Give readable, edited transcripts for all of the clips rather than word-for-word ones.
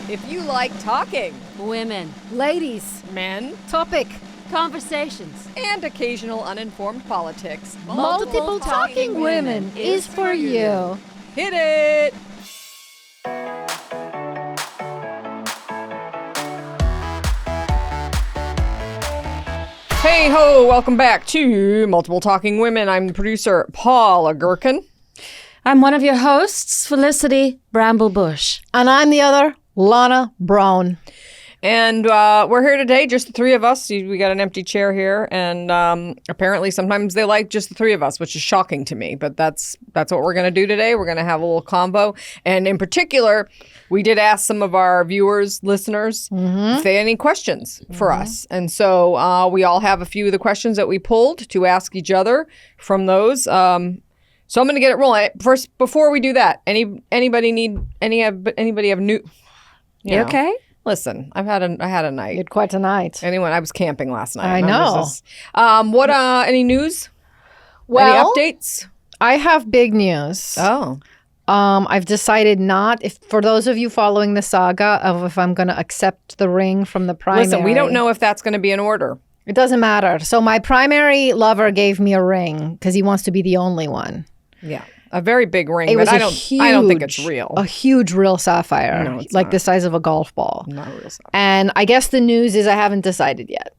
If you like talking, Women. Ladies, men, topic, Conversations. and occasional uninformed politics, multiple talking women is for you. Hit it! Hey ho, welcome back to Multiple Talking Women. I'm the producer, Paula Gherkin. I'm one of your hosts, Felicity Bramblebush. And I'm the other, Lana Brown. And we're here today, just the three of us. We got an empty chair here, and apparently sometimes they like just the three of us, which is shocking to me. But that's what we're going to do today. We're going to have a little convo. And in particular, we did ask some of our viewers, listeners, if they had any questions for us. And so we all have a few of the questions that we pulled to ask each other from those. So I'm going to get it rolling. First, before we do that, anybody have new? You okay? Listen, I had a night. You had quite a night. I was camping last night. I know. Any news? Well, Any updates? I have big news. Oh. I've decided for those of you following the saga of if I'm going to accept the ring from the primary. Listen, we don't know if that's going to be in order. It doesn't matter. So my primary lover gave me a ring because he wants to be the only one. Yeah. A very big ring, It but was I don't think it's real. A huge real sapphire, No, it's like not. the size of a golf ball. Not real stuff. And I guess the news is I haven't decided yet.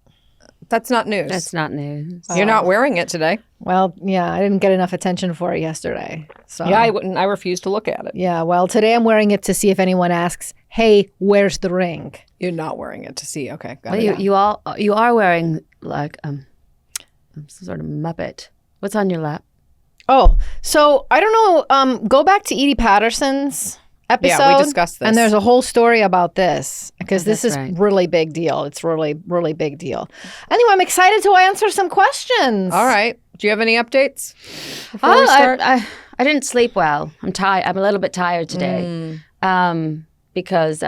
That's not news. That's not news. You're not wearing it today. Well, yeah, I didn't get enough attention for it yesterday. So Yeah, I wouldn't. I refuse to look at it. yeah, well, today I'm wearing it to see if anyone asks, "Hey, where's the ring?" You're not wearing it to see. Okay, got Well, it. you are wearing like some sort of Muppet. What's on your lap? Oh, so I don't know. Go back to Edie Patterson's episode. Yeah, we discussed this. And there's a whole story about this because this is that's right. really big deal. It's really, really big deal. Anyway, I'm excited to answer some questions. All right. Do you have any updates before we Oh, start? I didn't sleep well. I'm tired. I'm a little bit tired today. Because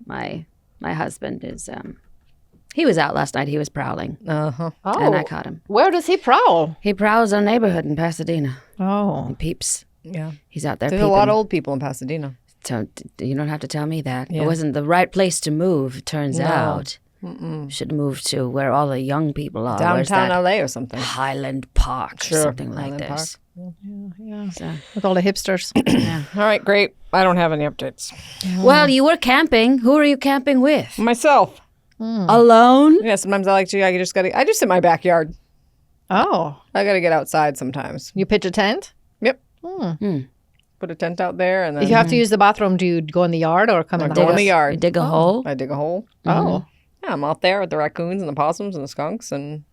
my husband is he was out last night. He was prowling, Uh-huh. Oh, and I caught him. where does he prowl? He prowls our neighborhood in Pasadena. Oh, He peeps. Yeah. He's out there. There's peeping. a lot of old people in Pasadena. So you don't have to tell me that. Yeah. It wasn't the right place to move. It turns No. out. Should move to where all the young people are. Where's Downtown that? LA or something. Highland Park or something like Highland this. yeah. So, With all the hipsters. All right, great. I don't have any updates. well, you were camping. Who are you camping with? Myself. Alone? Yeah, sometimes I just sit in my backyard. Oh, I gotta get outside sometimes. you pitch a tent? Yep. Put a tent out there and then If you have to use the bathroom, do you go in the yard or come in the go in house? the You yard. dig a hole? I dig a hole. Oh, Yeah, I'm out there with the raccoons and the possums and the skunks and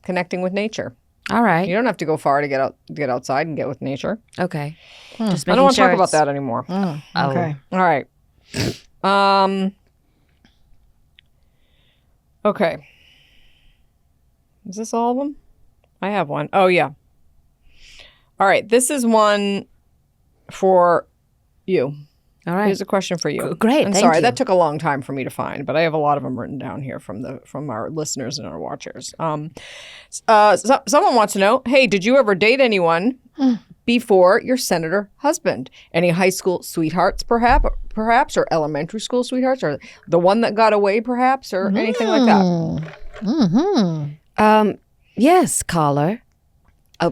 connecting with nature. All right. You don't have to go far to get outside and get with nature. Okay. Just I making don't want to sure talk about it's- that anymore. Oh. okay. All right. Okay. Is this all of them? I have one. Oh, yeah. All right. This is one for you. All right. Here's a question for you. Great, I'm thank sorry you. that took a long time for me to find, but I have a lot of them written down here from our listeners and our watchers. Someone wants to know, hey, did you ever date anyone before your senator husband? Any high school sweethearts, perhaps, or elementary school sweethearts, or the one that got away, perhaps, or anything like that? Yes, caller.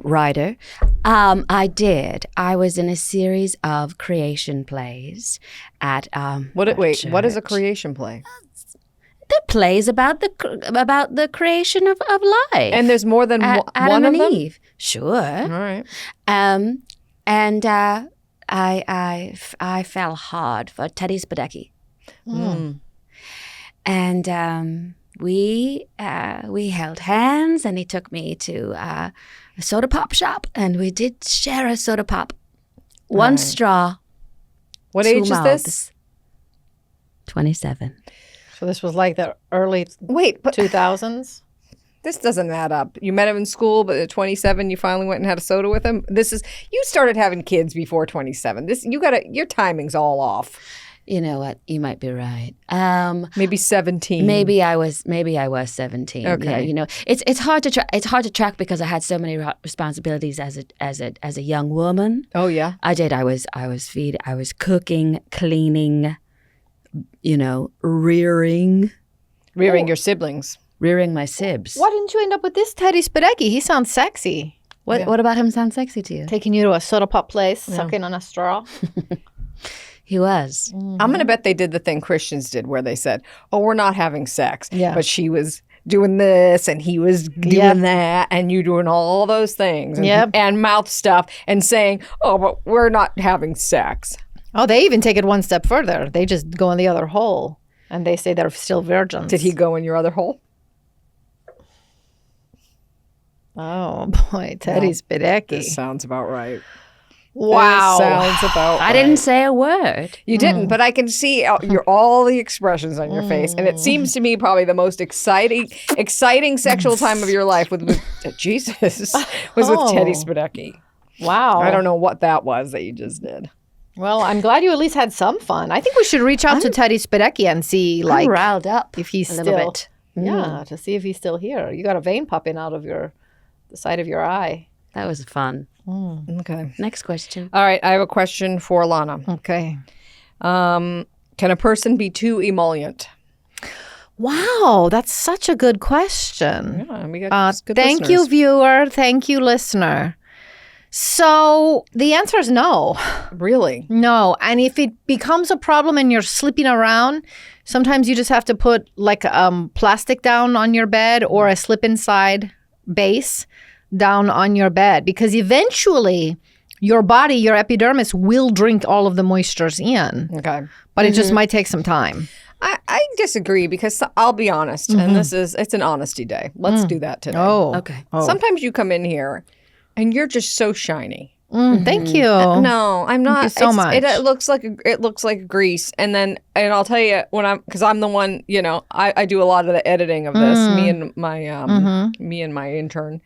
Ryder. I did. I was in a series of creation plays at What is a church. creation play? The plays about the creation of life. And there's more than Adam one of and them? Eve. Sure. All right. And I fell hard for Teddy Spadecki. And we held hands, and he took me to a soda pop shop, and we did share a soda pop. One Right. straw. What two age is mouths. this? 27. So this was like the early Wait, but 2000s? this doesn't add up. You met him in school, but at 27, you finally went and had a soda with him. You started having kids before 27. Your timing's all off. You know what? You might be right. Maybe 17. Maybe I was 17. Okay. Yeah, you know, it's hard to it's hard to track because I had so many responsibilities as a young woman. Oh yeah. I did. I was cooking, cleaning, you know, rearing Rearing your siblings. my sibs. Why didn't you end up with this Teddy Spidecki? He sounds sexy. What about him sound sexy to you? Taking you to a soda pop place, sucking on a straw. He was. I'm going to bet they did the thing Christians did where they said, "Oh, we're not having sex." Yeah. But she was doing this and he was doing Yep. that and you doing all those things and, Yep. and mouth stuff and saying, "Oh, but we're not having sex." Oh, they even take it one step further. They just go in the other hole and they say they're still virgins. Did he go in your other hole? Oh, boy. Teddy Spidecki. This sounds about right. Wow. This sounds about I didn't say a word. You didn't, but I can see all the expressions on your face, and it seems to me probably the most exciting sexual time of your life with Jesus was with Teddy Spidecki. Wow. I don't know what that was that you just did. Well, I'm glad you at least had some fun. I think we should reach out to Teddy Spidecki and see, like, I'm riled up if he's a little still. bit. Yeah, to see if he's still here. You got a vein popping out of the side of your eye. That was fun. Okay. Next question. All right, I have a question for Lana. Okay. Can a person be too emollient? Wow, that's such a good question. Yeah, we got good Thank you, listeners. viewer. Thank you, listener. So the answer is no. Really? No. And if it becomes a problem and you're sleeping around, sometimes you just have to put like plastic down on your bed or a slip inside base down on your bed, because eventually your body, your epidermis will drink all of the moistures in, Okay. but it just might take some time. I disagree because I'll be honest, and it's an honesty day. Let's do that today. Oh, Okay. Sometimes you come in here and you're just so shiny. Thank you. No, I'm not. you so much. It looks like grease, and I'll tell you because I'm the one. You know, I do a lot of the editing of this. Me and my intern,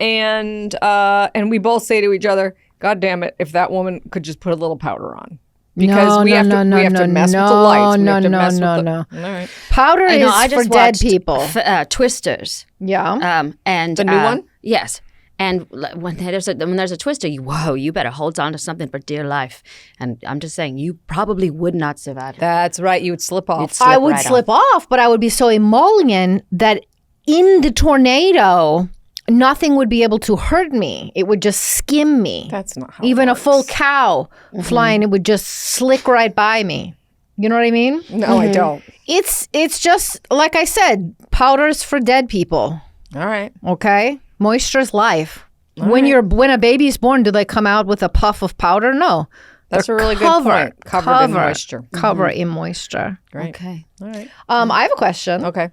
and we both say to each other, "God damn it! If that woman could just put a little powder on." Because we have to mess with the lights. We have to mess with the- no. All right. Powder I is know. I for just dead watched people. Twisters. Yeah. And The new one? Yes. And when there's a twister, you better hold on to something for dear life. And I'm just saying, you probably would not survive it. That's right. You would slip off. You'd slip I would right slip off, but I would be so emollient that in the tornado, nothing would be able to hurt me. It would just skim me. That's not how. Even it a full works. cow flying, it would just slick right by me. You know what I mean? No, I don't. It's just like I said, powder's for dead people. All right. Okay, moisture's life. When a baby's born, do they come out with a puff of powder? No, That's They're a really good point. Covered in moisture. Cover in moisture. Great. Okay. All right. I have a question. Okay.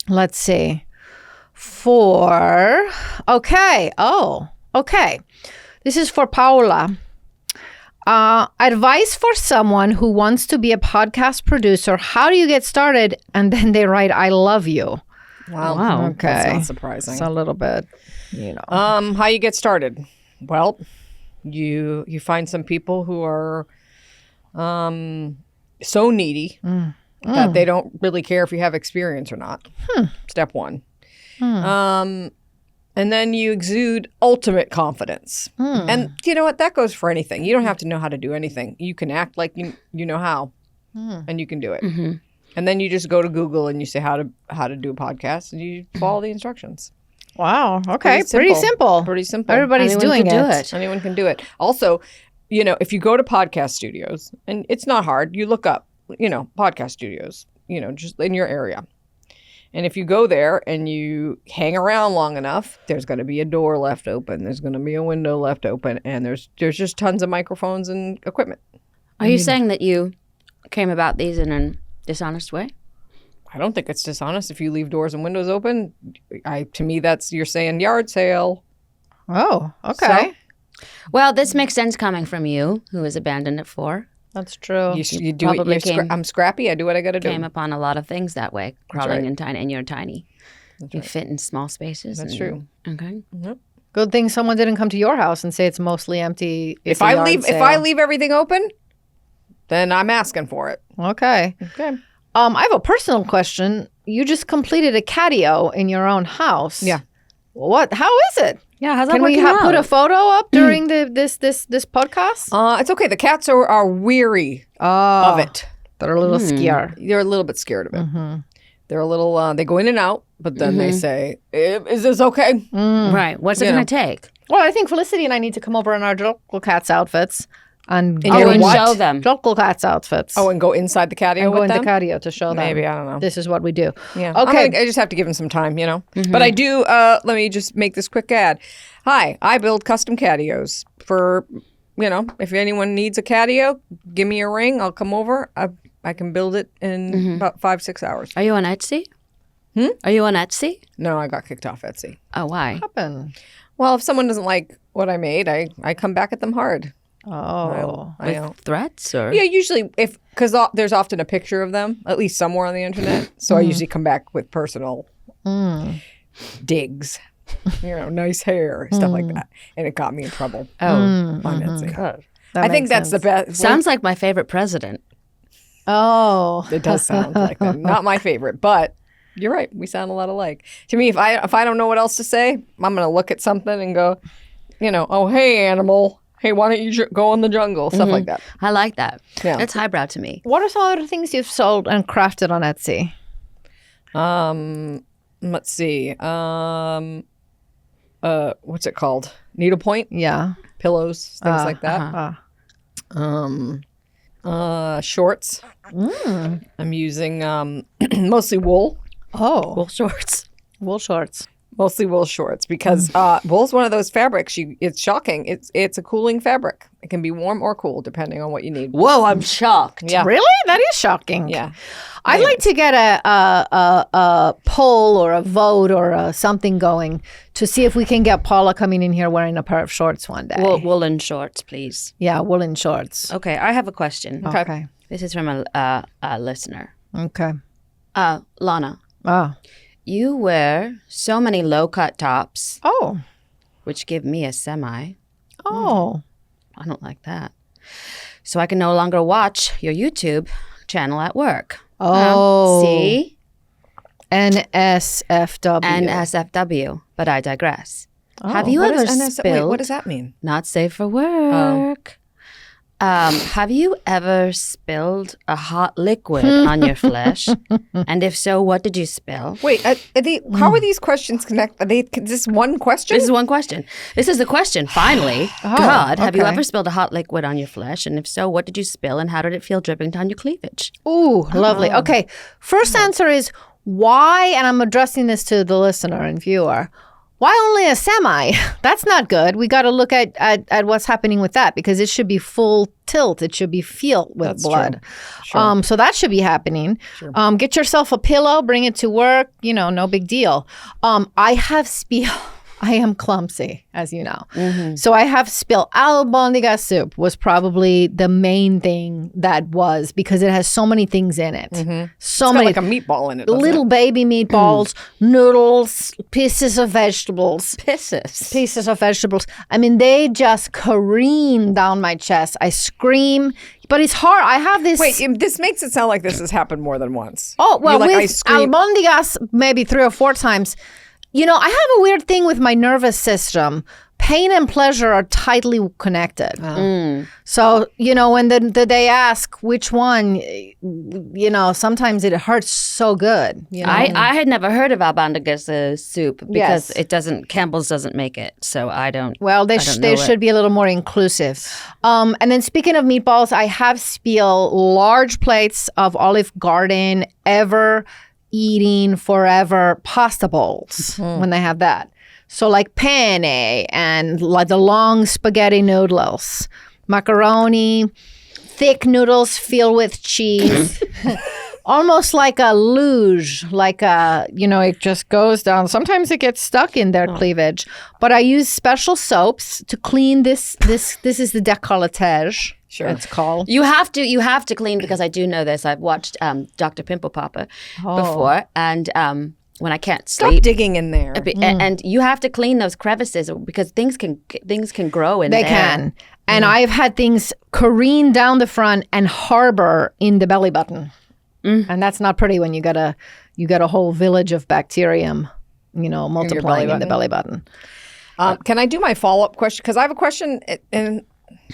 Let's see. Okay. This is for Paula. Advice for someone who wants to be a podcast producer. How do you get started? And then they write, "I love you." Wow. Okay. That's not surprising. It's a little bit, you know. How you get started? Well, you find some people who are so needy that they don't really care if you have experience or not. Step one. And then you exude ultimate confidence. And you know what? That goes for anything. You don't have to know how to do anything. You can act like you know how, and you can do it. And then you just go to Google and you say how to do a podcast, and you follow the instructions. Wow. Okay. Pretty simple. Pretty simple. Everybody's Anyone doing can do it. it. Anyone can do it. Also, if you go to podcast studios, and it's not hard, you look up, podcast studios, just in your area. And if you go there and you hang around long enough, there's going to be a door left open. There's going to be a window left open. And there's just tons of microphones and equipment. Are you saying that you came about these in a dishonest way? I don't think it's dishonest if you leave doors and windows open. To me, you're saying yard sale. Oh, okay. Well, this makes sense coming from you, who was abandoned at 4. That's true. You do probably it. I'm scrappy. I do what I got to do. Came upon a lot of things that way, crawling right. in tiny, and you're tiny. You fit in small spaces. That's true. Okay. Good thing someone didn't come to your house and say it's mostly empty. If I leave everything open, then I'm asking for it. Okay. Okay. I have a personal question. You just completed a catio in your own house. Yeah. What? How is it? Yeah, how's that Can we working out? put a photo up during this podcast? It's okay. The cats are weary Oh, of it. they're a little scared. They're a little bit scared of it. They're a little. They go in and out, but then they say, "Is this okay?" Right. What's it You going know. to take? Well, I think Felicity and I need to come over in our Jolkul Cats outfits and In go your in what? Show them. Jolkul Cats outfits. Oh, and go inside the catio and go with in them. the catio to show them. Maybe, I don't know. This is what we do. Yeah. Okay. I just have to give them some time, But I do. Let me just make this quick ad. Hi, I build custom catios for. If anyone needs a catio, give me a ring. I'll come over. I can build it in about 5-6 hours. Are you on Etsy? Are you on Etsy? No, I got kicked off Etsy. Oh, why? Happen. Well, if someone doesn't like what I made, I come back at them hard. Oh. I know. Threats or? Yeah, usually because there's often a picture of them, at least somewhere on the internet. So I usually come back with personal digs, nice hair, stuff like that, and it got me in trouble Oh, on Etsy. That I think makes that's sense. the best. sounds like my favorite president. Oh. It does sound like that. Not my favorite, but you're right. We sound a lot alike. To me, if I don't know what else to say, I'm gonna look at something and go, oh, hey, animal. Hey, why don't you go in the jungle? Stuff like that. I like that. Yeah. That's highbrow to me. What are some other things you've sold and crafted on Etsy? Let's see. What's it called? Needlepoint Yeah. pillows, things like that. Shorts. I'm using mostly wool. Oh. Wool shorts. Wool shorts. Mostly wool shorts because wool's one of those fabrics. It's shocking. It's a cooling fabric. It can be warm or cool depending on what you need. Whoa, I'm shocked. Yeah. Really? That is shocking. Yeah. I'd like to get a poll or a vote or something going to see if we can get Paula coming in here wearing a pair of shorts one day. Woolen shorts, please. Yeah, woolen shorts. Okay, I have a question. Okay. This is from a listener. Okay. Lana, Oh. you wear so many low-cut tops, Oh. which give me a semi. Oh. I don't like that. So I can no longer watch your YouTube channel at work. Oh. See? NSFW. NSFW, but I digress. Have you What ever is spilled? Wait, what does that mean? Not safe for work. Have you ever spilled a hot liquid on your flesh? And if so, what did you spill? Wait, how are these questions connected? Are they this one question? This is one question. This is the question, finally. God, have you okay. ever spilled a hot liquid on your flesh? And if so, what did you spill and how did it feel dripping down your cleavage? Ooh, lovely. Okay. First answer is why, and I'm addressing this to the listener and viewer. Why only a semi? That's not good. We got to look at what's happening with that because it should be full tilt. It should be filled with That's blood. Sure. So that should be happening. Get yourself a pillow, bring it to work. No big deal. I am clumsy, as you know. So I have spilled. Albondiga soup was probably the main thing that was because it has so many things in it. So It's got many like a meatball in it. doesn't little it? baby meatballs, noodles, pieces of vegetables. Pisses. Pieces of vegetables. I mean, they just careen down my chest. I scream, but it's hard. I have this. Wait, this makes it sound like this has happened more than once. Oh, well, You're like, I with scream. albondigas, maybe 3 or 4 times. I have a weird thing with my nervous system. Pain and pleasure are tightly connected. So, when they ask which one, sometimes it hurts so good. I had never heard of albondigas soup because Yes. Campbell's doesn't make it, so I don't. Well, they don't know they it. should be a little more inclusive. And then speaking of meatballs, I have spilled large plates of Olive Garden ever eating forever pasta bowls when they have that. So like penne and like the long spaghetti noodles, macaroni, thick noodles filled with cheese. Almost like a luge, it just goes down. Sometimes it gets stuck in their cleavage. But I use special soaps to clean this. This is the décolletage. Sure. It's called. You have to clean because I do know this. I've watched Dr. Pimple Popper before, and when I can't Stop sleep. digging in there. And you have to clean those crevices because things can grow in They there. can. And I've had things careen down the front and harbor in the belly button. And that's not pretty when you got a whole village of bacterium, multiplying in the belly button. Can I do my follow-up question? Because I have a question, and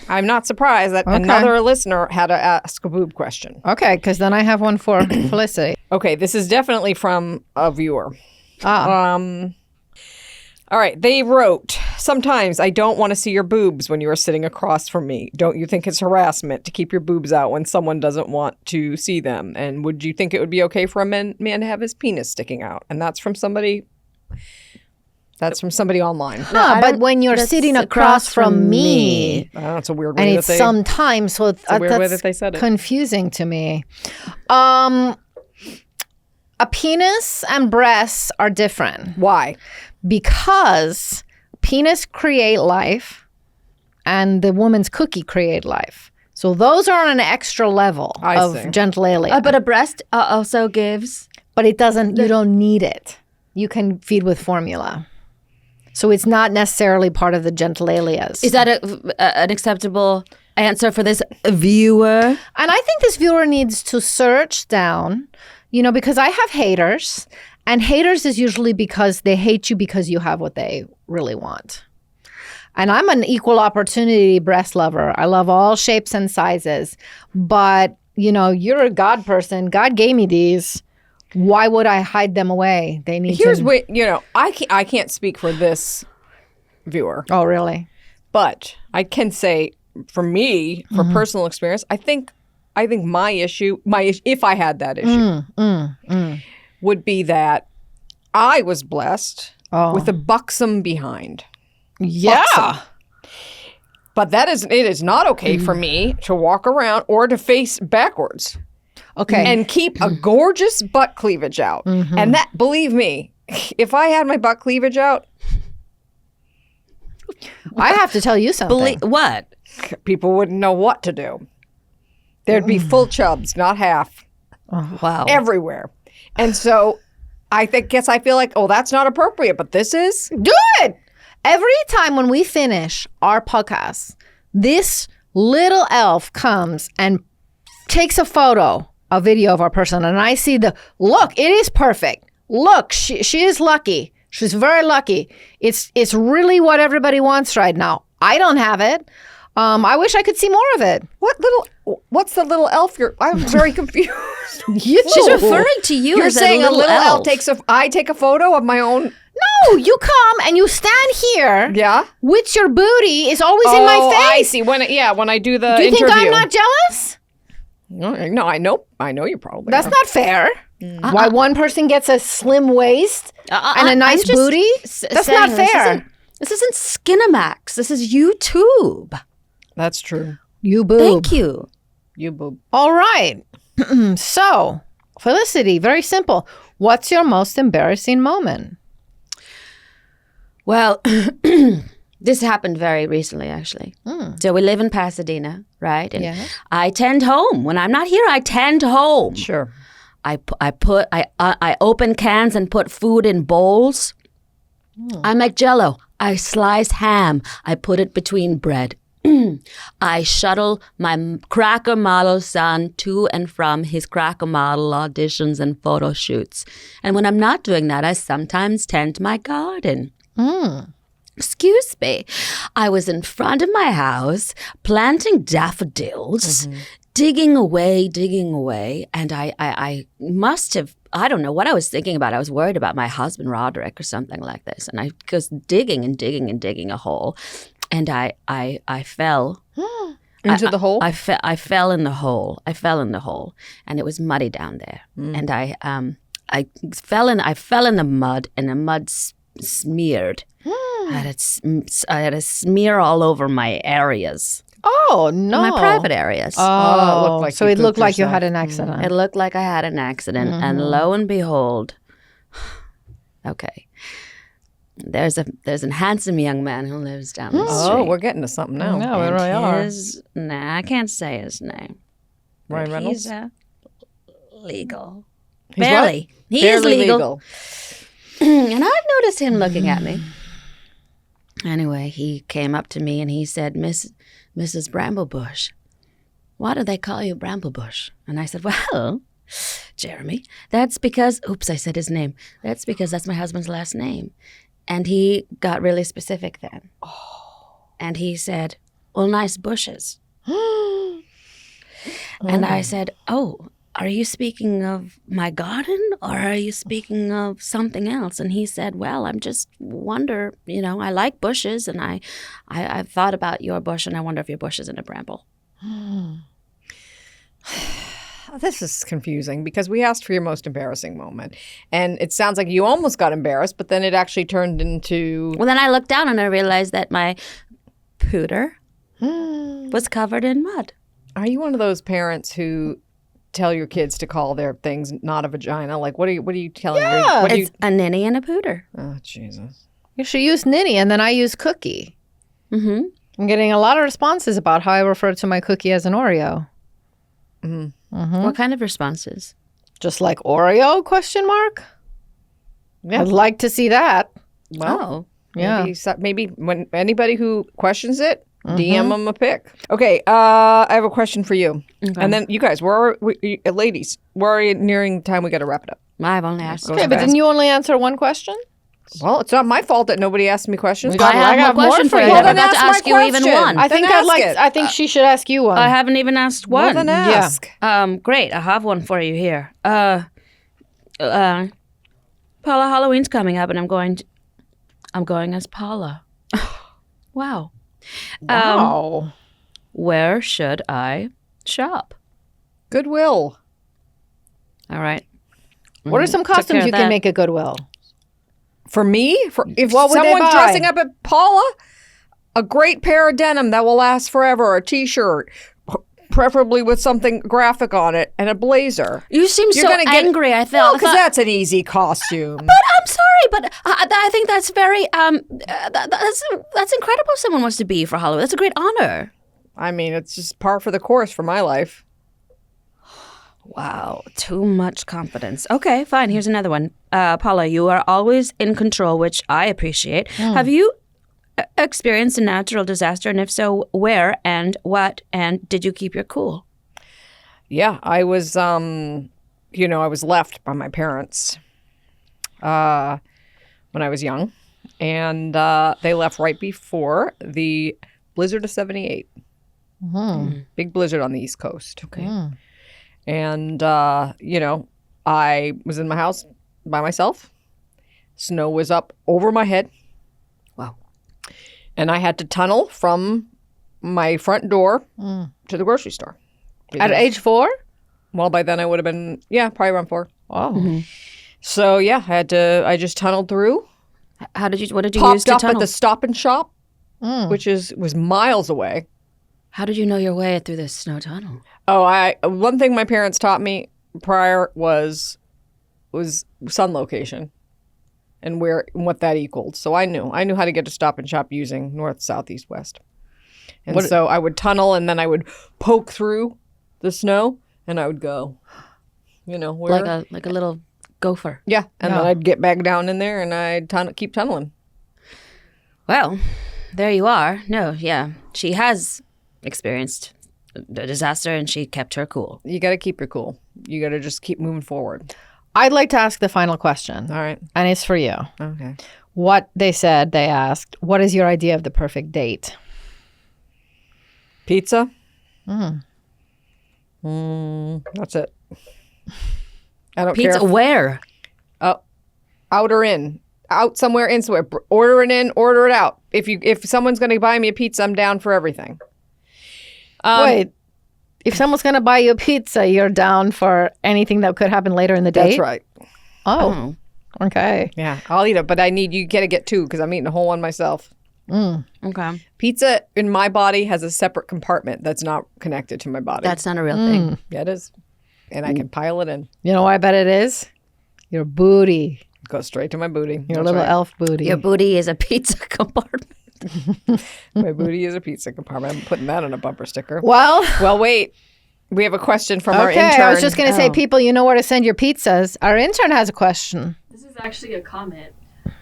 I'm not surprised that another listener had to ask a boob question. Okay, because then I have one for Felicity. Okay, this is definitely from a viewer. All right, they wrote, sometimes I don't want to see your boobs when you are sitting across from me. Don't you think it's harassment to keep your boobs out when someone doesn't want to see them? And would you think it would be okay for a man to have his penis sticking out? And that's from somebody online. But when you're sitting across from me, That's a weird and way it's that they... sometimes, so a weird way that's that they said it. confusing to me. A penis and breasts are different. Why? Because penis create life and the woman's cookie create life. So those are on an extra level of see. genitalia. But a breast also gives. But it doesn't, you don't need it. You can feed with formula. So it's not necessarily part of the genitalias. Is that an acceptable answer for this viewer? And I think this viewer needs to search down, because I have haters. And haters is usually because they hate you because you have what they really want. And I'm an equal opportunity breast lover. I love all shapes and sizes. But, you're a God person. God gave me these. Why would I hide them away? They need Here's to... what, I can't speak for this viewer. Oh, really? But I can say, for me, for personal experience, I think my issue, if I had that issue, would be that I was blessed with a buxom behind. Yeah. Buxom. But it is not okay for me to walk around or to face backwards. Okay. And keep a gorgeous butt cleavage out. And that, believe me, if I had my butt cleavage out, I have to tell you something. What? people wouldn't know what to do. There'd be full chubs, not half, Wow. everywhere. And so I feel like, oh, that's not appropriate, but this is. Do it! Every time when we finish our podcast, this little elf comes and takes a video of our person, and I see look, it is perfect. Look, she is lucky. She's very lucky. It's really what everybody wants right now. I don't have it. I wish I could see more of it. What's the little elf? I'm very confused. She's referring to you You're as saying a little elf. I take a photo of my own. No, you come and you stand here. Yeah. With your booty is always in my face. I see. When I do the Do you interview. think I'm not jealous? No, I know you probably. That's are. not fair. Why one person gets a slim waist and a nice booty? That's not fair. This isn't Skinamax. This is YouTube. That's true. You boob. Thank you. You boob. All right. So, Felicity, very simple. What's your most embarrassing moment? Well, this happened very recently, actually. So we live in Pasadena, right? And Yeah. I tend home. When I'm not here, I tend home. Sure. I open cans and put food in bowls. I make Jell-O. I slice ham. I put it between bread. I shuttle my cracker model son to and from his cracker model auditions and photo shoots. And when I'm not doing that, I sometimes tend my garden. Excuse me. I was in front of my house planting daffodils, digging away, and I must have, I don't know what I was thinking about. I was worried about my husband Roderick or something like this, and I was digging a hole, and I fell Into the hole? I fell in the hole. I fell in the hole, and it was muddy down there, and I fell in the mud, and the mud smeared. I had a smear all over my areas. Oh, no. My private areas. Oh, it looked like you yourself. had an accident. It looked like I had an accident, and lo and behold, okay, there's a handsome young man who lives down the street. Oh, we're getting to something now. No, we really are. I can't say his name. Ryan but Reynolds? He's legal. He's Barely. what? He Barely is legal. And I've noticed him looking at me. Anyway, he came up to me and he said, Mrs. Bramblebush, why do they call you Bramblebush? And I said, well, Jeremy, that's because, oops, I said his name. That's because that's my husband's last name. And he got really specific then. And he said, well, nice bushes. And I said, oh, are you speaking of my garden or are you speaking of something else? And he said, well, I'm just wonder, I like bushes and I've thought about your bush and I wonder if your bush is in a bramble. This is confusing because we asked for your most embarrassing moment. And it sounds like you almost got embarrassed, but then it actually turned into... Well, then I looked down and I realized that my pooter was covered in mud. Are you one of those parents who tell your kids to call their things not a vagina? Like, what are you telling your... What do It's a ninny and a pooter. Oh, Jesus. You should use Ninny, and then I use Cookie. Mm-hmm. I'm getting a lot of responses about how I refer to my cookie as an Oreo. What kind of responses? Just like Oreo? Question mark. Yeah. I'd like to see that. Well, Yeah. maybe when anybody who questions it, DM them a pic. Okay, I have a question for you. And then you guys, ladies, we're already nearing the time we got to wrap it up. I've only asked. Okay, but didn't you only answer one question? Well, it's not my fault that nobody asked me questions. We got- I have I got more question more for for you. you. I'm Well, about to ask you even one. I think I think she should ask you one. I haven't even asked Well, one. then ask. Great. I have one for you here. Paula, Halloween's coming up, and I'm going as Paula. Wow. Wow. Where should I shop? Goodwill. All right. What are some Took care costumes of you that. can make at Goodwill? For me, if What would they someone's buy? dressing up at Paula, a great pair of denim that will last forever, a t-shirt, preferably with something graphic on it, and a blazer. You seem You're so gonna get- angry. I Well, thought. because that's an easy costume. But I'm sorry, but I think that's very that's incredible. Someone wants to be for Halloween. That's a great honor. I mean, it's just par for the course for my life. Wow, too much confidence. Okay, fine. Here's another one. Paula, you are always in control, which I appreciate. Have you experienced a natural disaster? And if so, where and what? And did you keep your cool? Yeah, I was, I was left by my parents when I was young. And they left right before the blizzard of 78. Big blizzard on the East Coast. Okay. And, I was in my house by myself. Snow was up over my head. Wow. And I had to tunnel from my front door to the grocery store. At age 4? Well, by then I would have been, probably around 4. Oh. So, I just tunneled through. What did you use Popped to up tunnel? at the Stop and Shop, which was miles away. How did you know your way through this snow tunnel? Oh, one thing my parents taught me prior was sun location and what that equaled. So I knew how to get to Stop and Shop using north, south, east, west. And so I would tunnel and then I would poke through the snow and I would go, where? Like a little gopher. Yeah, and then I'd get back down in there and I'd keep tunneling. Well, there you are. No, yeah, she has experienced a disaster and she kept her cool. You got to keep your cool. You got to just keep moving forward. I'd like to ask the final question, All right. and it's for you. Okay. They asked, what is your idea of the perfect date? Pizza? That's it. I don't Pizza care. where? Out or in. Out somewhere, in somewhere. Order it in, order it out. If someone's going to buy me a pizza, I'm down for everything. Wait, if someone's going to buy you a pizza, you're down for anything that could happen later in the date? That's right. Oh, okay. Yeah, I'll eat it, but you got to get 2 because I'm eating a whole one myself. Okay. Pizza in my body has a separate compartment that's not connected to my body. That's not a real thing. Yeah, it is. And I can pile it in. You know what I bet it is? Your booty. Go straight to my booty. Your That's little right. elf booty. Your booty is a pizza compartment. My booty is a pizza compartment. I'm putting that on a bumper sticker. Well, Well, wait. We have a question from our Okay, intern. I was just going to say, Oh. people, you know where to send your pizzas. Our intern has a question. This is actually a comment.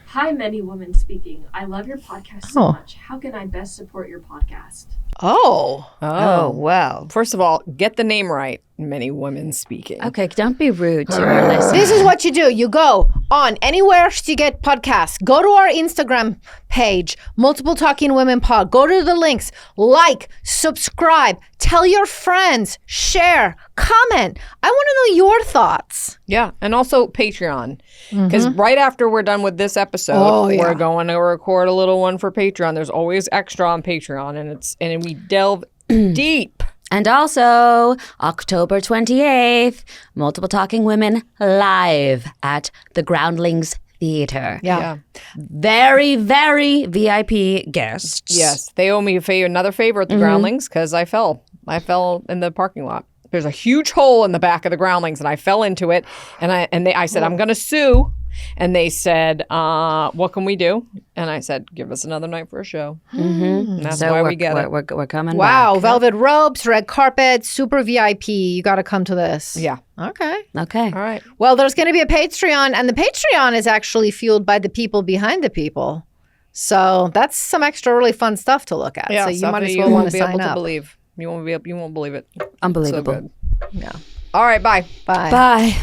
Hi, Many Women Speaking. I love your podcast so Oh. much. How can I best support your podcast? Oh, Oh. well. First of all, get the name right. Many Women Speaking. Okay, don't be rude to our listeners. This is what you do. You go on anywhere you get podcasts. Go to our Instagram page, Multiple Talking Women Pod. Go to the links. Like, subscribe, tell your friends, share, comment. I want to know your thoughts. Yeah, and also Patreon. Because right after we're done with this episode, Oh, yeah. we're going to record a little one for Patreon. There's always extra on Patreon, and we delve deep. And also, October 28th, Multiple Talking Women live at the Groundlings Theater. Yeah. Very, very VIP guests. Yes, they owe me another favor at the Groundlings because I fell. I fell in the parking lot. There's a huge hole in the back of the Groundlings, and I fell into it. And I said, I'm going to sue. And they said, what can we do? And I said, give us another night for a show. And that's So why we're, we get it. we're coming Wow, back. velvet robes, red carpet, super VIP. You got to come to this. Yeah. Okay. Okay. All right. Well, there's going to be a Patreon, and the Patreon is actually fueled by the people behind the people. So that's some extra really fun stuff to look at. Yeah, so you stuff might that as you well want won't to be able sign to up. believe. You won't believe it. So Unbelievable. good. Yeah. All right, bye. Bye. Bye.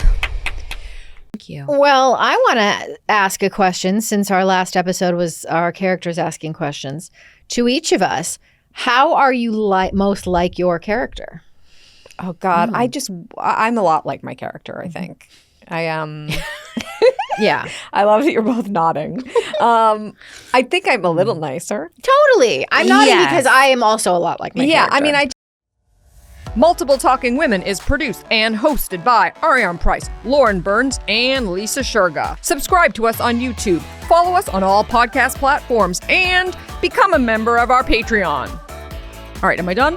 Thank you. Well, I want to ask a question since our last episode was our characters asking questions to each of us. How are you most like your character? Oh God, I'm a lot like my character. I think I Yeah, I love that you're both nodding. I think I'm a little nicer. totally. I'm nodding Yes. because I am also a lot like my character. I mean, Multiple Talking Women is produced and hosted by Ariane Price, Lauren Burns, and Lisa Shurga. Subscribe to us on YouTube, follow us on all podcast platforms, and become a member of our Patreon. All right, am I done?